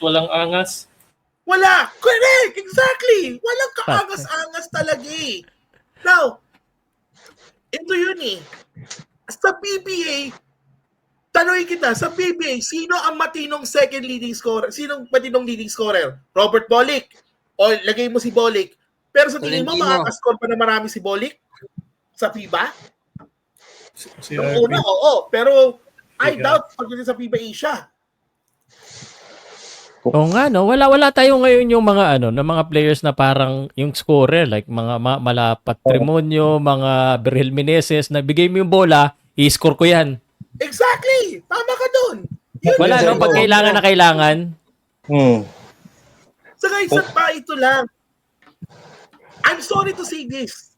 walang angas. Wala! Correct! Exactly! Walang kaangas-angas talaga eh. Now, ito yun eh. Sa PBA, tanongin kita, sa PBA, sino ang matinong second leading scorer? Sinong matinong leading scorer? Robert Bolick. O lagay mo si Bolick. Pero sa tingin mo, Tolentino. makakascore pa na marami si Bolick? Sa FIBA? Si Noong una, Arvin. oo. Pero I Sige. doubt pagdating sa FIBA Asia. Oo nga, no? Wala tayo ngayon yung mga na mga players na parang yung scorer, like mga Mala Patrimonio, mga Berhel Meneses, na bigay mo yung bola, i-score ko yan. Exactly! Tama ka dun! Yun Wala, yun. no? Pag kailangan na kailangan. Saka isa pa, ito lang. I'm sorry to say this.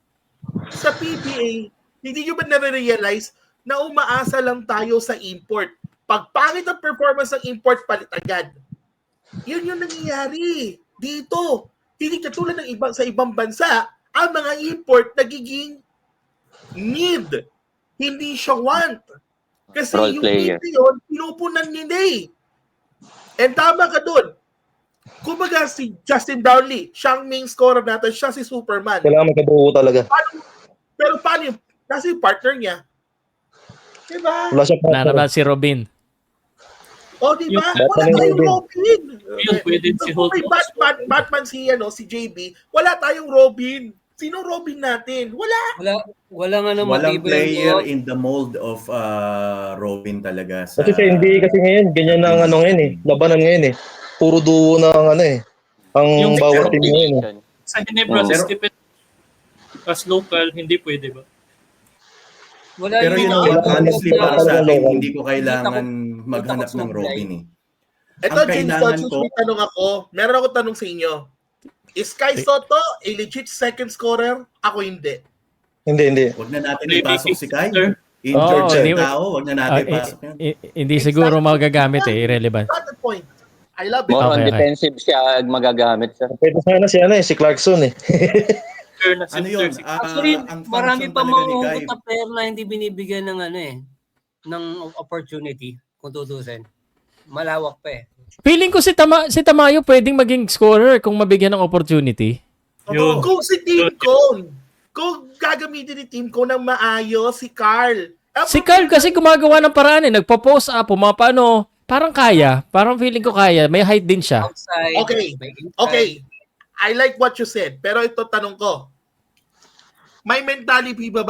Sa PBA, hindi nyo ba nare-realize na umaasa lang tayo sa import? Pag pangit ang performance ng import, palit agad. Yun yung nangyayari dito. Hindi katulad ng sa ibang bansa, ang mga import nagiging need. Hindi siya want. Kasi Role yung player. need na yun, pinupunan nila eh. And tama ka dun. Kumbaga si Justin Brownlee, siya ang main scorer natin, siya si Superman. Kailangan magkabuo talaga. Pero paano yung, nasa yung partner niya? Diba? Wala siya Wala naman si Robin. O diba? Yung- Wala tayong Robin. Yun, pwede si Kung may Hulk. Batman si, si JB, wala tayong Robin. Sino Robin natin? Wala. Walang Walang motibo player yun. in the mold of Robin talaga. Sa, Kasi sa NBA kasi ngayon, ganyan na ang ngayon eh. Labanan ngayon eh. Puro duo na ang ang Yung bawat team ngayon eh. Sa Ginebra, Pero- si Stephen as local, hindi pwede ba? Wala Pero you know yun. what, honestly para sa akin, hindi ko Kita kailangan ko maghanap ng supply. Robin eh. Ito, Ang James kailangan Dodson, ko- may tanong ako. Meron ako tanong sa inyo. Is Kai Soto a legit second scorer? Ako hindi. Hindi. Huwag na natin Maybe ipasok si Kai. sir. Injured Oo, siya hindi- tao, huwag na natin ipasok yan. Hindi siguro magagamit eh, irrelevant. That's the point. I love it. More on Okay. defensive siya magagamit sir. Pwede sana si Clarkson eh. Sure na Ano yun? Actually, ang marami function pa talaga ni mga Kai, hugot na player na hindi binibigyan ng ng opportunity kung tutusin. Malawak pa eh. Feeling ko si Tamayo pwedeng maging scorer kung mabigyan ng opportunity. Yun. Kung si Team Cone, kung gagamitin ni Team Cone ng maayos, si Carl. Si Carl kasi gumagawa ng paraan eh. Nagpo-post up, pumapano. Parang kaya. Parang feeling ko kaya. May height din siya. Outside. Okay. may inside. Okay. I like what you said. Pero ito tanong ko. May mentality ba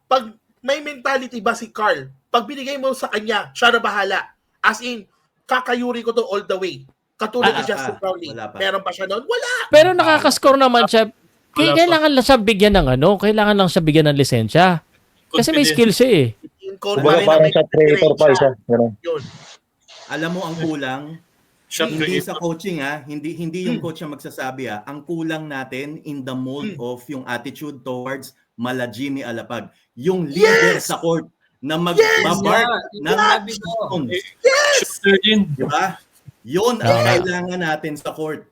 pag may mentality ba si Carl? Pag binigay mo sa kanya, siya na bahala. As in, kakayuri ko to all the way. Katulad ni Justin Brownlee. wala pa. Meron pa siya doon? Wala. Pero nakaka-score naman siya. Wala pa. Kailangan lang siya bigyan ng kailangan lang siya bigyan ng lisensya. Kasi may skill siya eh. Team Cone Kumbaga pa rin ang parang may siya creator pa siya. Ganun. Yun. alam mo ang kulang, Shot hindi creator. sa coaching hindi yung coach ang magsasabi ang kulang natin in the mold of yung attitude towards Mala Jimmy Alapag. Yung leader Yes! sa court na Yeah, magbabark ng sabi ko. stones. Shooter din. Di ba? Yun ang Tama. kailangan natin sa court.